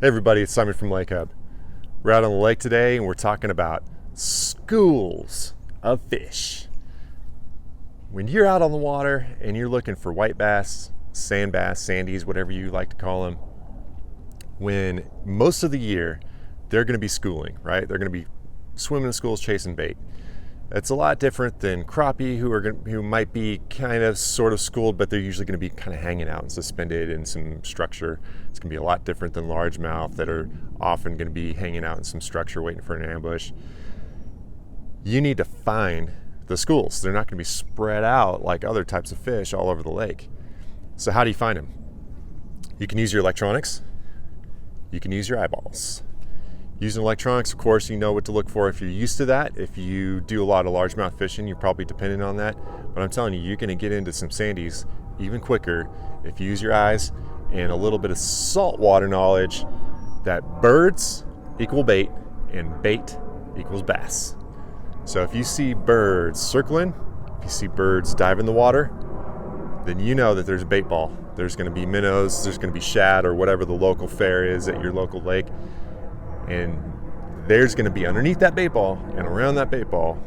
Hey everybody, it's Simon from Lake Hub. We're out on the lake today and we're talking about schools of fish. When you're out on the water and you're looking for white bass, sand bass, sandies, whatever you like to call them, when most of the year they're going to be schooling, right? They're going to be swimming in schools chasing bait. It's a lot different than crappie who might be kind of sort of schooled, but they're usually going to be kind of hanging out and suspended in some structure. It's going to be a lot different than largemouth that are often going to be hanging out in some structure waiting for an ambush. You need to find the schools. They're not going to be spread out like other types of fish all over the lake. So how do you find them? You can use your electronics. You can use your eyeballs. Using electronics, of course, you know what to look for if you're used to that. If you do a lot of largemouth fishing, you're probably dependent on that. But I'm telling you, you're going to get into some sandies even quicker if you use your eyes and a little bit of saltwater knowledge that birds equal bait and bait equals bass. So if you see birds circling, if you see birds dive in the water, then you know that there's a bait ball. There's going to be minnows, there's going to be shad or whatever the local fare is at your local lake. And there's going to be underneath that bait ball and around that bait ball,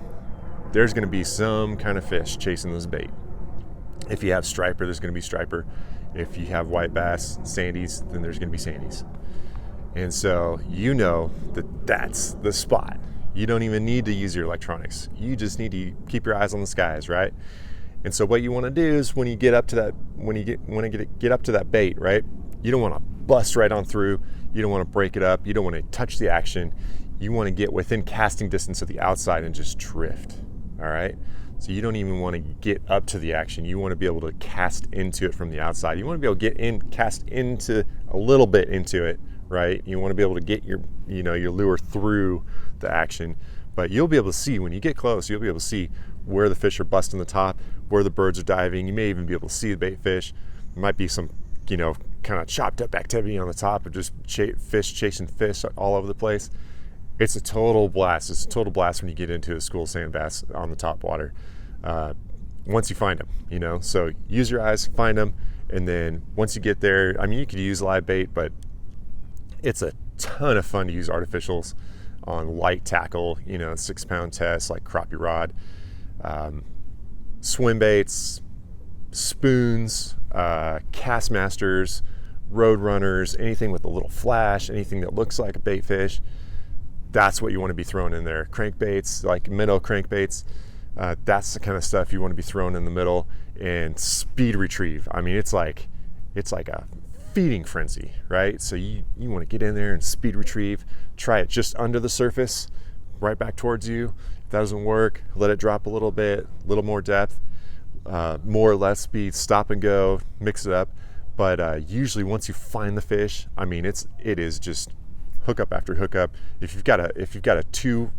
there's going to be some kind of fish chasing this bait. If you have striper, there's going to be striper. If you have white bass, sandies, then there's going to be sandies. And so you know that that's the spot. You don't even need to use your electronics. You just need to keep your eyes on the skies, right? And so what you want to do is when you get up to that, get up to that bait, right? You don't want to bust right on through. You don't want to break it up. You don't want to touch the action. You want to get within casting distance of the outside and just drift, all right? So you don't even want to get up to the action. You want to be able to cast into it from the outside. You want to be able to cast into a little bit into it, right? You want to be able to get your lure through the action, but you'll be able to see when you get close, you'll be able to see where the fish are busting the top, where the birds are diving. You may even be able to see the bait fish. There might be some, kind of chopped up activity on the top of just fish chasing fish all over the place. It's a total blast. It's a total blast when you get into a school sand bass on the top water. Once you find them, so use your eyes, find them. And then once you get there, you could use live bait, but it's a ton of fun to use artificials on light tackle, 6-pound tests like crappie rod, swim baits, spoons, cast masters, road runners, anything with a little flash, anything that looks like a bait fish. That's what you want to be throwing in there. Crankbaits, like minnow crankbaits, that's the kind of stuff you want to be throwing in the middle. And speed retrieve. It's like a feeding frenzy, right? So you want to get in there and speed retrieve. Try it just under the surface, right back towards you. If that doesn't work, let it drop a little bit, a little more depth, more or less speed, stop and go, mix it up. But usually once you find the fish, it is just hookup after hookup. If you've got a two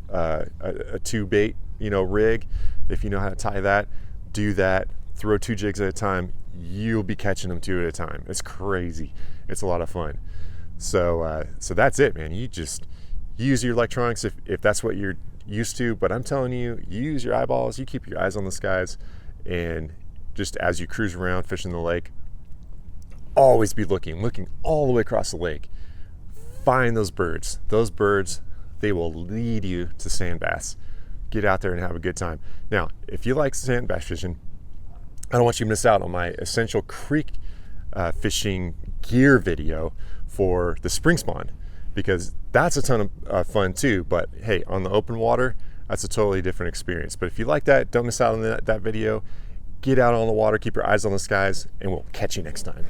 bait, rig, if you know how to tie that, do that. Throw 2 jigs at a time. You'll be catching them 2 at a time. It's crazy. It's a lot of fun. So that's it, man. You just use your electronics if that's what you're used to. But I'm telling you, use your eyeballs. You keep your eyes on the skies, and just as you cruise around fishing the lake, always be looking all the way across the lake. Find those birds. Those birds, they will lead you to sand bass. Get out there and have a good time. Now, if you like sand bass fishing, I don't want you to miss out on my essential creek fishing gear video for the spring spawn, because that's a ton of fun too. But hey, on the open water, that's a totally different experience. But if you like that, don't miss out on that video. Get out on the water, keep your eyes on the skies, and we'll catch you next time.